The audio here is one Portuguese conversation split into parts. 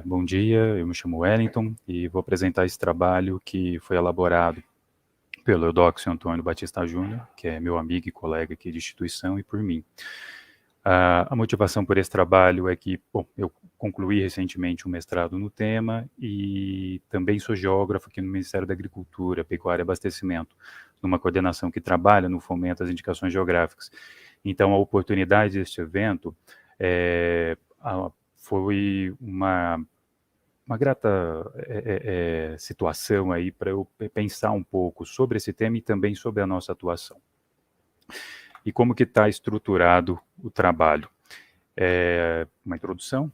Bom dia, eu me chamo Wellington e vou apresentar esse trabalho que foi elaborado pelo Eudóxio Antônio Batista Júnior, que é meu amigo e colega aqui de instituição, e por mim. A motivação por esse trabalho é que, bom, eu concluí recentemente um mestrado no tema e também sou geógrafo aqui no Ministério da Agricultura, Pecuária e Abastecimento, numa coordenação que trabalha no fomento às indicações geográficas. Então, a oportunidade deste evento foi uma grata situação aí para eu pensar um pouco sobre esse tema e também sobre a nossa atuação. E como que está estruturado o trabalho? Uma introdução,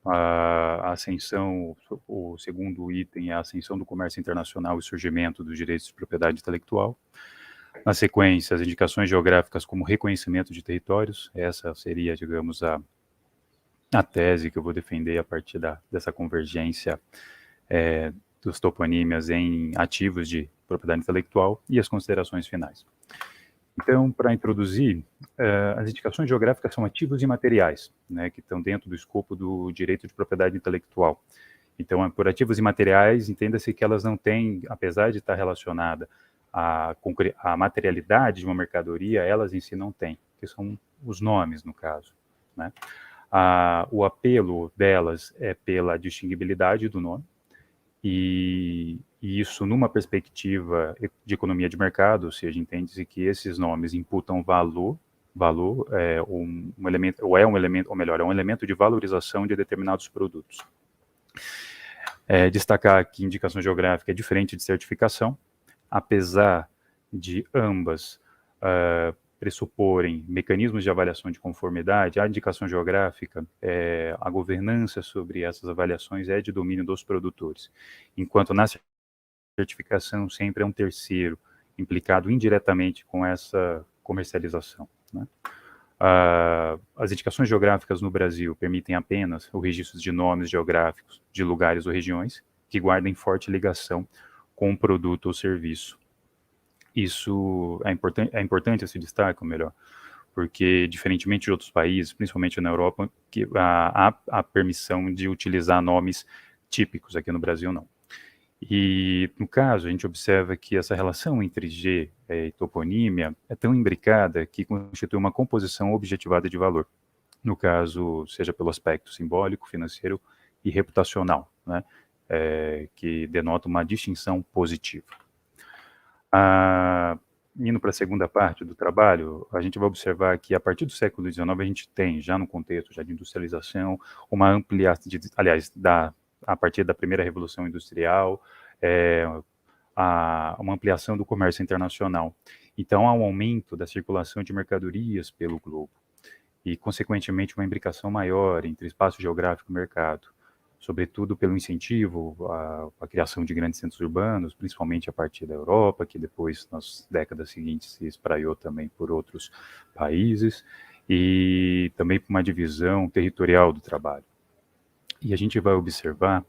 a ascensão, o segundo item é a ascensão do comércio internacional e surgimento dos direitos de propriedade intelectual. Na sequência, as indicações geográficas como reconhecimento de territórios, essa seria, digamos, a tese que eu vou defender a partir dessa convergência dos toponímias em ativos de propriedade intelectual e as considerações finais. Então, para introduzir, as indicações geográficas são ativos imateriais, né, que estão dentro do escopo do direito de propriedade intelectual. Então, por ativos imateriais, entenda-se que elas não têm, apesar de estar relacionada à materialidade de uma mercadoria, elas em si não têm, que são os nomes, no caso, né? O apelo delas é pela distinguibilidade do nome, e isso numa perspectiva de economia de mercado, ou seja, entende-se que esses nomes imputam valor é um elemento, é um elemento de valorização de determinados produtos. Destacar que indicação geográfica é diferente de certificação, apesar de ambas pressuporem mecanismos de avaliação de conformidade, a indicação geográfica, a governança sobre essas avaliações é de domínio dos produtores, enquanto na certificação sempre é um terceiro implicado indiretamente com essa comercialização, né? As indicações geográficas no Brasil permitem apenas o registro de nomes geográficos de lugares ou regiões que guardem forte ligação com o produto ou serviço. Isso é importante esse destaque, ou melhor, porque, diferentemente de outros países, principalmente na Europa, que há a permissão de utilizar nomes típicos, aqui no Brasil não. E, no caso, a gente observa que essa relação entre G e toponímia é tão imbricada que constitui uma composição objetivada de valor, no caso, seja pelo aspecto simbólico, financeiro e reputacional, né, que denota uma distinção positiva. Indo para a segunda parte do trabalho, a gente vai observar que a partir do século XIX a gente tem, já no contexto já de industrialização, uma ampliação, aliás, a partir da primeira Revolução Industrial, uma ampliação do comércio internacional. Então, há um aumento da circulação de mercadorias pelo globo e, consequentemente, uma imbricação maior entre espaço geográfico e mercado, sobretudo pelo incentivo à criação de grandes centros urbanos, principalmente a partir da Europa, que depois, nas décadas seguintes, se espraiou também por outros países, e também por uma divisão territorial do trabalho. E a gente vai observar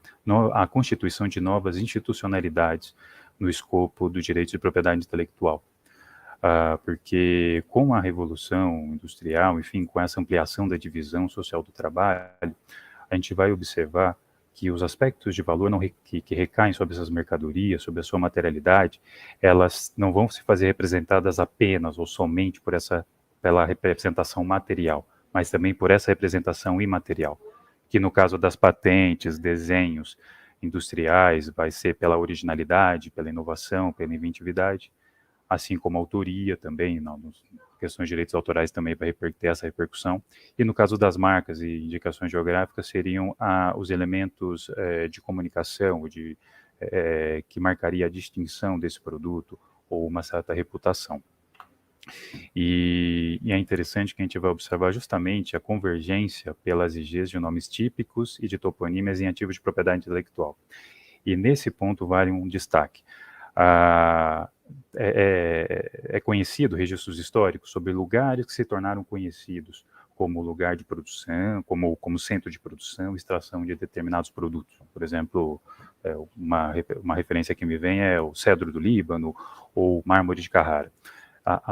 a constituição de novas institucionalidades no escopo do direito de propriedade intelectual. Porque com a Revolução Industrial, enfim, com essa ampliação da divisão social do trabalho, a gente vai observar que os aspectos de valor que recaem sobre essas mercadorias, sobre a sua materialidade, elas não vão se fazer representadas apenas ou somente pela representação material, mas também por essa representação imaterial, que no caso das patentes, desenhos industriais, vai ser pela originalidade, pela inovação, pela inventividade, assim como a autoria também, questões de direitos autorais também vai ter essa repercussão. E no caso das marcas e indicações geográficas, seriam os elementos de comunicação, que marcaria a distinção desse produto ou uma certa reputação. E é interessante que a gente vai observar justamente a convergência pelas IGs de nomes típicos e de toponímias em ativos de propriedade intelectual. E nesse ponto vale um destaque. É conhecido registros históricos sobre lugares que se tornaram conhecidos como lugar de produção, como centro de produção e extração de determinados produtos. Por exemplo, uma referência que me vem é o cedro do Líbano ou mármore de Carrara.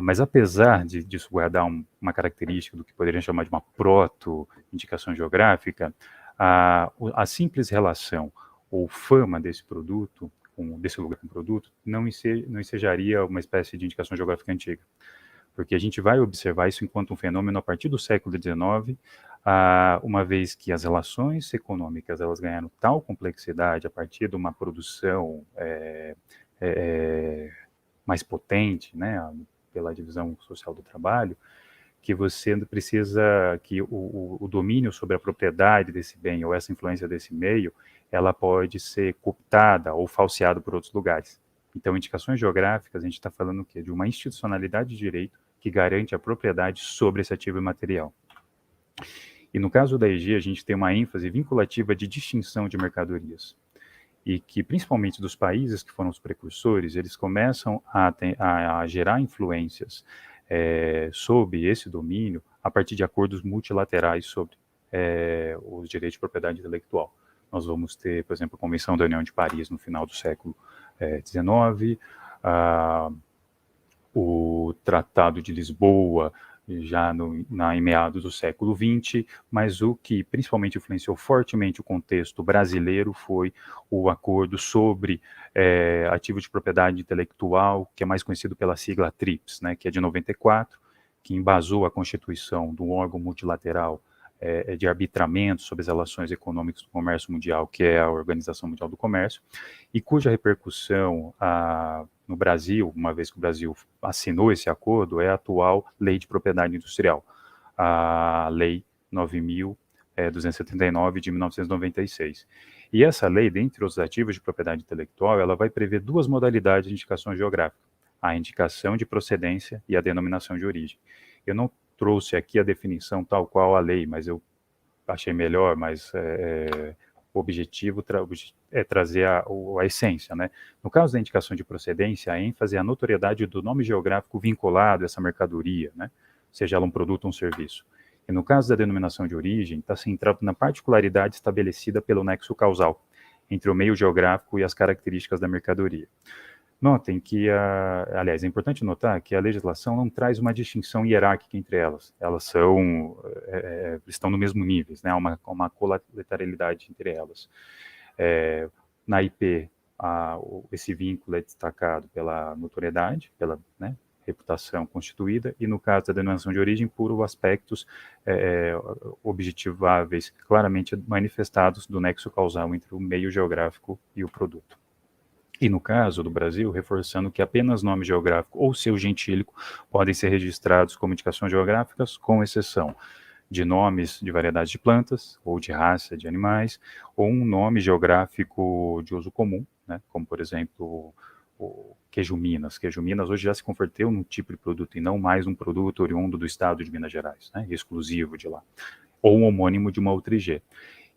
Mas apesar disso guardar uma característica do que poderiam chamar de uma proto-indicação geográfica, A simples relação ou fama desse produto, desse lugar com o produto, não ensejaria uma espécie de indicação geográfica antiga. Porque a gente vai observar isso enquanto um fenômeno a partir do século XIX, uma vez que as relações econômicas elas ganharam tal complexidade a partir de uma produção mais potente, né, pela divisão social do trabalho, que você precisa que o domínio sobre a propriedade desse bem ou essa influência desse meio, ela pode ser cooptada ou falseada por outros lugares. Então, indicações geográficas, a gente está falando o quê? De uma institucionalidade de direito que garante a propriedade sobre esse ativo imaterial. E no caso da EG, a gente tem uma ênfase vinculativa de distinção de mercadorias. E que, principalmente dos países que foram os precursores, eles começam a gerar influências sobre esse domínio a partir de acordos multilaterais sobre os direitos de propriedade intelectual. Nós vamos ter, por exemplo, a Convenção da União de Paris no final do século XIX, o Tratado de Lisboa já em meados do século XX, mas o que principalmente influenciou fortemente o contexto brasileiro foi o acordo sobre ativo de propriedade intelectual, que é mais conhecido pela sigla TRIPS, né, que é de 94, que embasou a constituição de um órgão multilateral de arbitramento sobre as relações econômicas do comércio mundial, que é a Organização Mundial do Comércio, e cuja repercussão no Brasil, uma vez que o Brasil assinou esse acordo, é a atual Lei de Propriedade Industrial, a Lei 9.279 de 1996. E essa lei, dentre os ativos de propriedade intelectual, ela vai prever duas modalidades de indicação geográfica, a indicação de procedência e a denominação de origem. Eu não trouxe aqui a definição tal qual a lei, mas eu achei melhor, mas o objetivo é trazer a essência, né? No caso da indicação de procedência, a ênfase é a notoriedade do nome geográfico vinculado a essa mercadoria, né? Seja ela um produto ou um serviço. E no caso da denominação de origem, está centrado na particularidade estabelecida pelo nexo causal entre o meio geográfico e as características da mercadoria. Notem que, aliás, é importante notar que a legislação não traz uma distinção hierárquica entre elas. Elas estão no mesmo nível, né? Há uma colateralidade entre elas. Na IP, esse vínculo é destacado pela notoriedade, pela reputação constituída, e no caso da denominação de origem, por aspectos objetiváveis, claramente manifestados do nexo causal entre o meio geográfico e o produto. E no caso do Brasil, reforçando que apenas nome geográfico ou seu gentílico podem ser registrados como indicações geográficas, com exceção de nomes de variedades de plantas ou de raça de animais, ou um nome geográfico de uso comum, né, como por exemplo o queijo Minas. Queijo Minas hoje já se converteu num tipo de produto e não mais um produto oriundo do estado de Minas Gerais, né, exclusivo de lá, ou um homônimo de uma outra IG.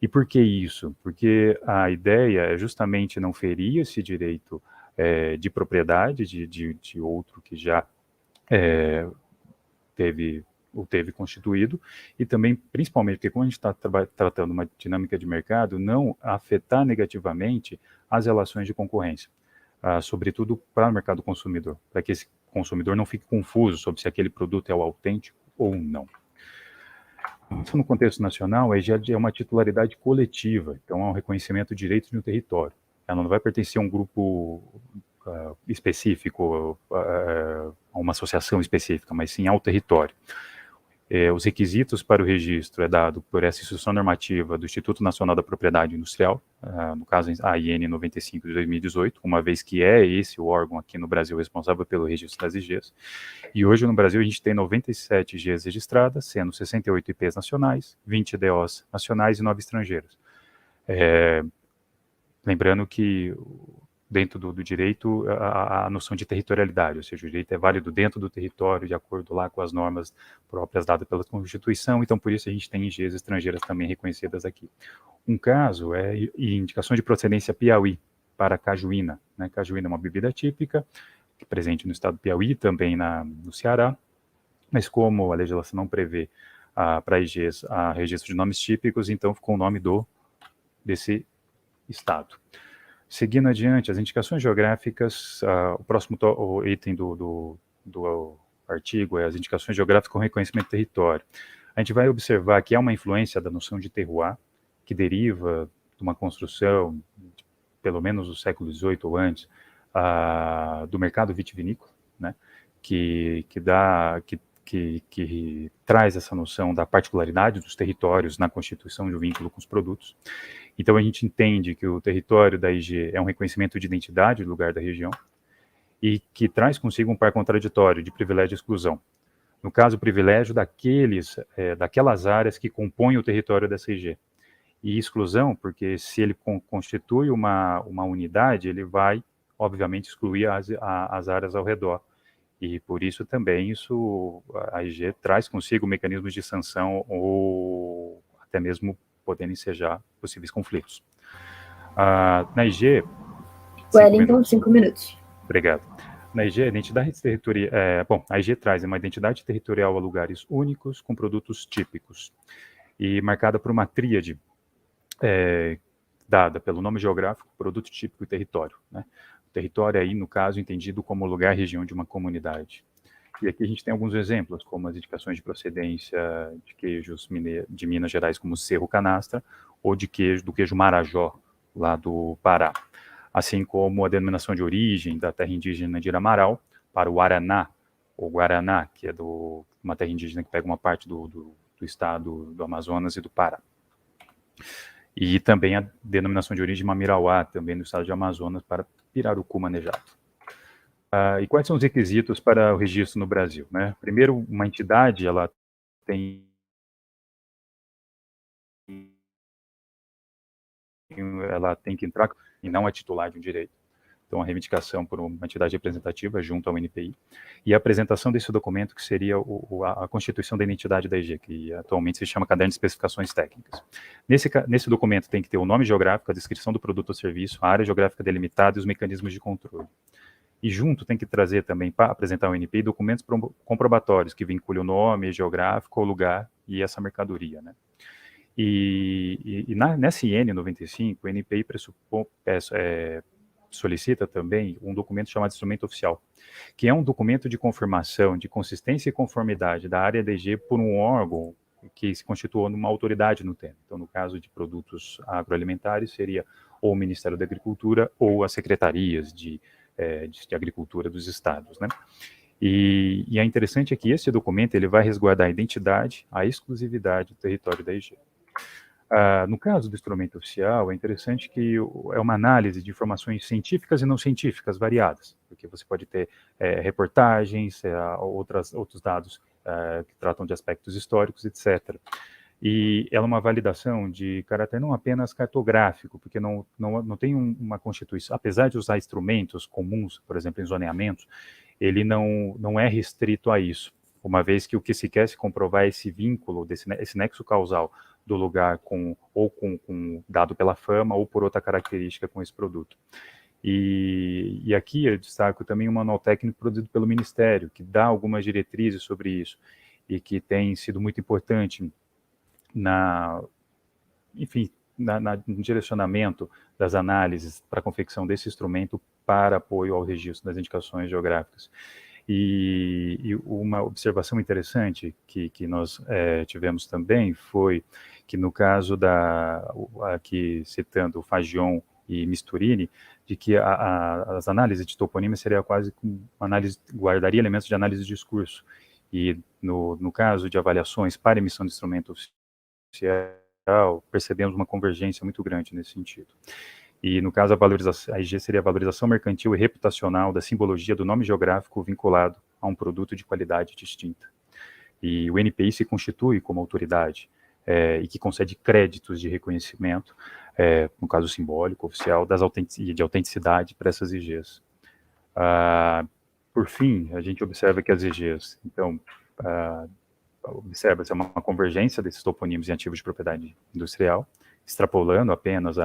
E por que isso? Porque a ideia é justamente não ferir esse direito de propriedade de outro que já teve constituído, e também, principalmente, porque como a gente está tratando uma dinâmica de mercado, não afetar negativamente as relações de concorrência, sobretudo para o mercado consumidor, para que esse consumidor não fique confuso sobre se aquele produto é o autêntico ou não. Isso no contexto nacional já é uma titularidade coletiva, então é um reconhecimento de direitos de um território. Ela não vai pertencer a um grupo específico, a uma associação específica, mas sim ao território. Os requisitos para o registro é dado por essa instituição normativa do Instituto Nacional da Propriedade Industrial, no caso a IN 95 de 2018, uma vez que é esse o órgão aqui no Brasil responsável pelo registro das IGs. E hoje no Brasil a gente tem 97 IGs registradas, sendo 68 IPs nacionais, 20 DOs nacionais e 9 estrangeiras. Lembrando que dentro do direito, a noção de territorialidade, ou seja, o direito é válido dentro do território, de acordo lá com as normas próprias dadas pela Constituição, então por isso a gente tem IGs estrangeiras também reconhecidas aqui. Um caso é indicação de procedência Piauí, para cajuína, né? Cajuína é uma bebida típica, presente no estado do Piauí, também no Ceará, mas como a legislação não prevê para IGs registro de nomes típicos, então ficou o nome desse estado. Seguindo adiante, as indicações geográficas, o próximo item do artigo é as indicações geográficas com reconhecimento do território. A gente vai observar que há uma influência da noção de terroir, que deriva de uma construção, pelo menos do século XVIII ou antes, do mercado vitivinícola, né, que traz essa noção da particularidade dos territórios na constituição de um vínculo com os produtos. Então, a gente entende que o território da IG é um reconhecimento de identidade do lugar da região e que traz consigo um par contraditório de privilégio e exclusão. No caso, o privilégio daquelas áreas que compõem o território dessa IG. E exclusão, porque se ele constitui uma unidade, ele vai, obviamente, excluir as áreas ao redor. E por isso também a IG traz consigo mecanismos de sanção ou até mesmo podendo ensejar possíveis conflitos. Na IG... Wellington, 5 minutos. Obrigado. Na IG, a identidade territorial... a IG traz uma identidade territorial a lugares únicos com produtos típicos e marcada por uma tríade dada pelo nome geográfico, produto típico e território, né? O território aí, no caso, entendido como lugar, região de uma comunidade. E aqui a gente tem alguns exemplos, como as indicações de procedência de queijos de Minas Gerais, como Cerro Canastra, ou do queijo Marajó, lá do Pará. Assim como a denominação de origem da terra indígena de Iramaral para o Araná, ou Guaraná, que é uma terra indígena que pega uma parte do estado do Amazonas e do Pará. E também a denominação de origem Mamirauá, também no estado de Amazonas, para pirarucu manejado. E quais são os requisitos para o registro no Brasil, né? Primeiro, uma entidade, ela tem que entrar e não é titular de um direito. Então, a reivindicação por uma entidade representativa junto ao NPI e a apresentação desse documento que seria a constituição da identidade da IG, que atualmente se chama Caderno de Especificações Técnicas. Nesse documento tem que ter o nome geográfico, a descrição do produto ou serviço, a área geográfica delimitada e os mecanismos de controle. E junto tem que trazer também, para apresentar ao NPI, documentos comprobatórios que vinculem o nome geográfico, o lugar e essa mercadoria, né? Nessa IN 95, o NPI solicita também um documento chamado instrumento oficial, que é um documento de confirmação de consistência e conformidade da área DG por um órgão que se constituiu numa autoridade no tema. Então, no caso de produtos agroalimentares, seria ou o Ministério da Agricultura ou as secretarias de agricultura dos estados, né? E é interessante que esse documento ele vai resguardar a identidade, a exclusividade do território da IG. No caso do instrumento oficial, é interessante que é uma análise de informações científicas e não científicas variadas, porque você pode ter reportagens, outros dados que tratam de aspectos históricos, etc. E ela é uma validação de caráter não apenas cartográfico, porque não tem uma constituição, apesar de usar instrumentos comuns, por exemplo, em zoneamentos, ele não é restrito a isso, uma vez que o que se quer se comprovar é esse vínculo, esse nexo causal do lugar com dado pela fama ou por outra característica com esse produto. E aqui eu destaco também um manual técnico produzido pelo Ministério, que dá algumas diretrizes sobre isso, e que tem sido muito importante no direcionamento das análises para a confecção desse instrumento para apoio ao registro das indicações geográficas. E uma observação interessante que nós tivemos também foi que no caso aqui citando o Fagion e Misturini, de que as análises de toponímia seria quase uma análise, guardaria elementos de análise de discurso. E no caso de avaliações para emissão de instrumento oficial, percebemos uma convergência muito grande nesse sentido. E, no caso, a IG seria a valorização mercantil e reputacional da simbologia do nome geográfico vinculado a um produto de qualidade distinta. E o NPI se constitui como autoridade e que concede créditos de reconhecimento, no caso simbólico, oficial, de autenticidade para essas IGs. Por fim, a gente observa que as IGs, então, observa-se uma convergência desses toponímos em ativos de propriedade industrial, extrapolando apenas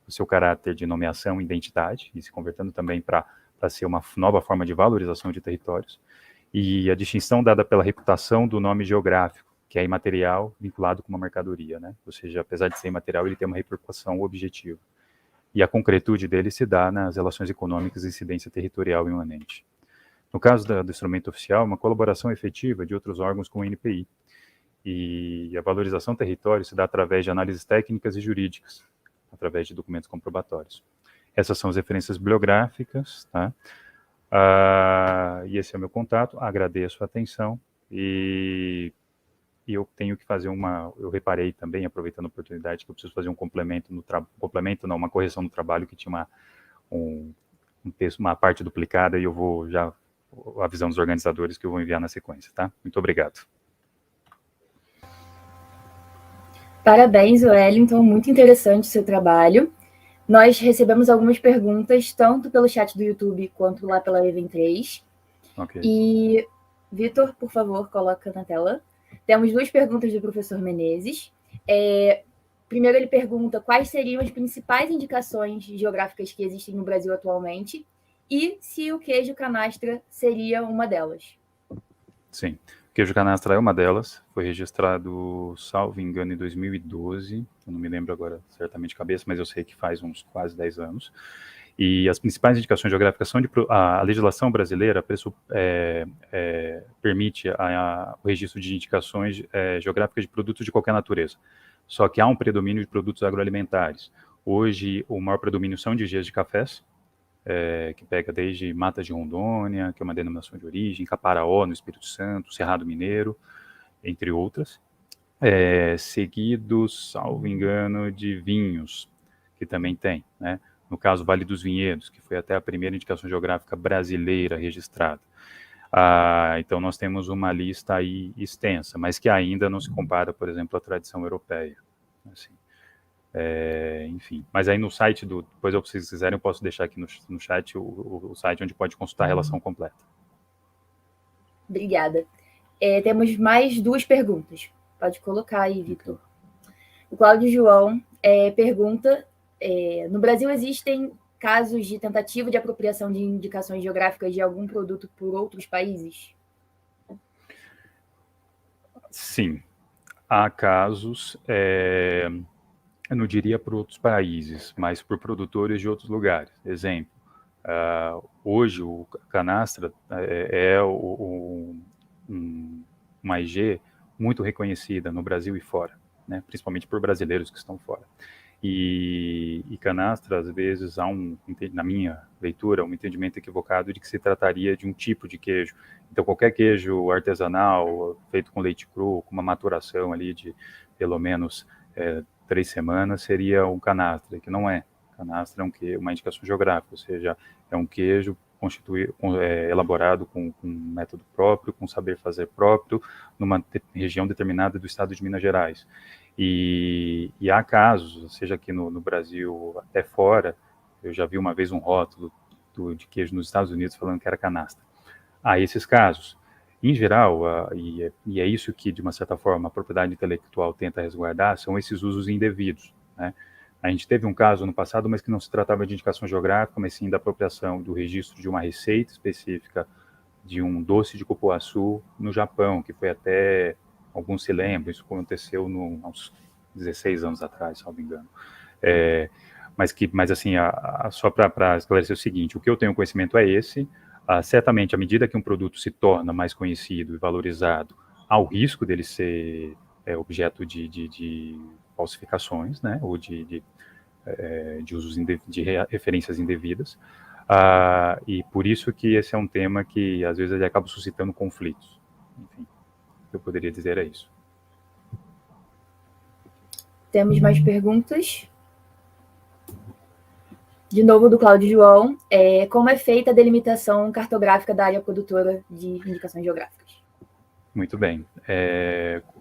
o seu caráter de nomeação e identidade, e se convertendo também para ser uma nova forma de valorização de territórios, e a distinção dada pela reputação do nome geográfico, que é imaterial, vinculado com uma mercadoria, né? Ou seja, apesar de ser imaterial, ele tem uma repercussão objetiva. E a concretude dele se dá nas relações econômicas e incidência territorial imanente. No caso do instrumento oficial, uma colaboração efetiva de outros órgãos com o NPI, E a valorização do território se dá através de análises técnicas e jurídicas, através de documentos comprobatórios. Essas são as referências bibliográficas, tá? E esse é o meu contato, agradeço a atenção e eu tenho que fazer eu reparei também, aproveitando a oportunidade, que eu preciso fazer um uma correção no trabalho que tinha um texto, uma parte duplicada, e eu vou já avisando os organizadores que eu vou enviar na sequência, tá? Muito obrigado. Parabéns, Wellington, muito interessante o seu trabalho. Nós recebemos algumas perguntas, tanto pelo chat do YouTube quanto lá pela Event3. Okay. E, Vitor, por favor, coloca na tela. Temos 2 perguntas do professor Menezes. Primeiro, ele pergunta quais seriam as principais indicações geográficas que existem no Brasil atualmente e se o queijo canastra seria uma delas. Sim, o queijo canastra é uma delas. Foi registrado, salvo engano, em 2012. Eu não me lembro agora certamente de cabeça, mas eu sei que faz uns quase 10 anos. E as principais indicações geográficas são a legislação brasileira permite o registro de indicações geográficas de produtos de qualquer natureza. Só que há um predomínio de produtos agroalimentares. Hoje, o maior predomínio são de engenhos de cafés, que pega desde Mata de Rondônia, que é uma denominação de origem, Caparaó, no Espírito Santo, Cerrado Mineiro, entre outras. Seguidos, salvo engano, de vinhos, que também tem, né? No caso, Vale dos Vinhedos, que foi até a primeira indicação geográfica brasileira registrada. Então, nós temos uma lista aí extensa, mas que ainda não se compara, por exemplo, à tradição europeia. Assim, enfim, mas aí no site, depois, se vocês quiserem, eu posso deixar aqui no chat o site onde pode consultar a relação completa. Obrigada. Temos mais 2 perguntas. Pode colocar aí, Vitor. O Cláudio João pergunta, no Brasil existem casos de tentativa de apropriação de indicações geográficas de algum produto por outros países? Sim, há casos, eu não diria por outros países, mas por produtores de outros lugares. Exemplo, hoje o canastra uma IG muito reconhecida no Brasil e fora, né? Principalmente por brasileiros que estão fora. E canastra, às vezes, na minha leitura, um entendimento equivocado de que se trataria de um tipo de queijo. Então, qualquer queijo artesanal, feito com leite cru, com uma maturação ali de pelo menos 3 semanas, seria um canastra, que não é. Canastra é uma indicação geográfica, ou seja, é um queijo elaborado com um método próprio, com saber fazer próprio, numa região determinada do estado de Minas Gerais. E há casos, seja aqui no Brasil, até fora, eu já vi uma vez um rótulo de queijo nos Estados Unidos falando que era canastra. Há esses casos. Em geral, e é isso que, de uma certa forma, a propriedade intelectual tenta resguardar, são esses usos indevidos, né? A gente teve um caso no passado, mas que não se tratava de indicação geográfica, mas sim da apropriação do registro de uma receita específica de um doce de cupuaçu no Japão, que foi até, alguns se lembram, isso aconteceu há uns 16 anos atrás, se não me engano. Mas assim, só para esclarecer o seguinte, o que eu tenho conhecimento é esse. Certamente, à medida que um produto se torna mais conhecido e valorizado, há o risco dele ser objeto de falsificações, né, ou de usos de referências indevidas, e por isso que esse é um tema que às vezes ele acaba suscitando conflitos. Enfim, o que eu poderia dizer é isso. Temos mais perguntas? De novo, do Cláudio João. Como é feita a delimitação cartográfica da área produtora de indicações geográficas? Muito bem.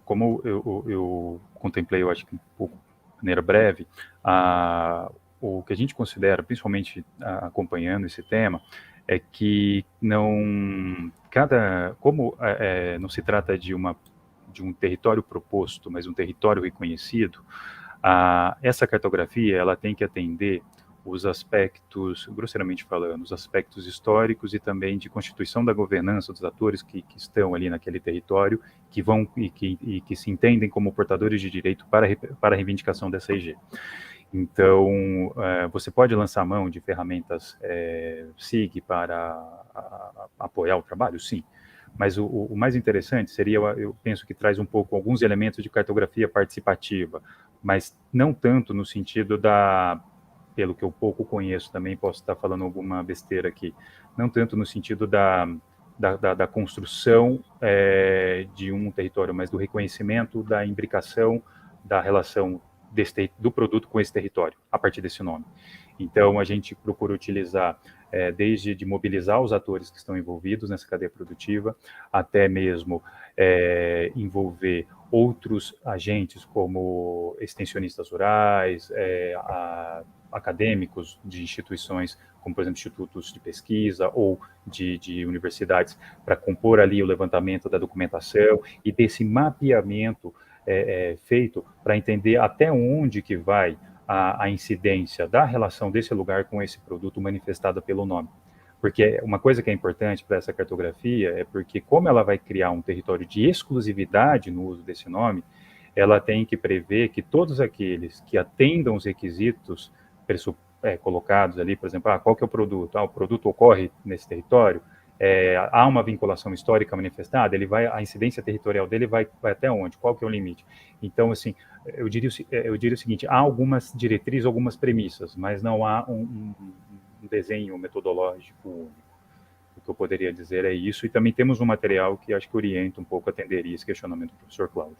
Como eu contemplei, eu acho que um pouco de maneira breve, o que a gente considera, principalmente acompanhando esse tema, é que como não se trata de um território proposto, mas um território reconhecido, essa cartografia ela tem que atender os aspectos, grosseiramente falando, os aspectos históricos e também de constituição da governança dos atores que estão ali naquele território, que vão e que se entendem como portadores de direito para a reivindicação dessa IG. Então, você pode lançar mão de ferramentas SIG para apoiar o trabalho? Sim. Mas o mais interessante seria, eu penso que traz um pouco alguns elementos de cartografia participativa, mas não tanto no sentido pelo que eu pouco conheço, também posso estar falando alguma besteira aqui, não tanto no sentido da construção de um território, mas do reconhecimento da imbricação da relação do produto com esse território, a partir desse nome. Então, a gente procura utilizar desde de mobilizar os atores que estão envolvidos nessa cadeia produtiva, até mesmo envolver outros agentes, como extensionistas rurais, acadêmicos de instituições, como, por exemplo, institutos de pesquisa ou de universidades, para compor ali o levantamento da documentação e desse mapeamento feito para entender até onde que vai a incidência da relação desse lugar com esse produto manifestada pelo nome. Porque uma coisa que é importante para essa cartografia é porque, como ela vai criar um território de exclusividade no uso desse nome, ela tem que prever que todos aqueles que atendam os requisitos colocados ali, por exemplo, qual que é o produto? O produto ocorre nesse território, há uma vinculação histórica manifestada, a incidência territorial dele vai até onde? Qual que é o limite? Então, assim, eu diria o seguinte, há algumas diretrizes, algumas premissas, mas não há um desenho metodológico único. O que eu poderia dizer é isso, e também temos um material que acho que orienta um pouco, atenderia esse questionamento do professor Cláudio.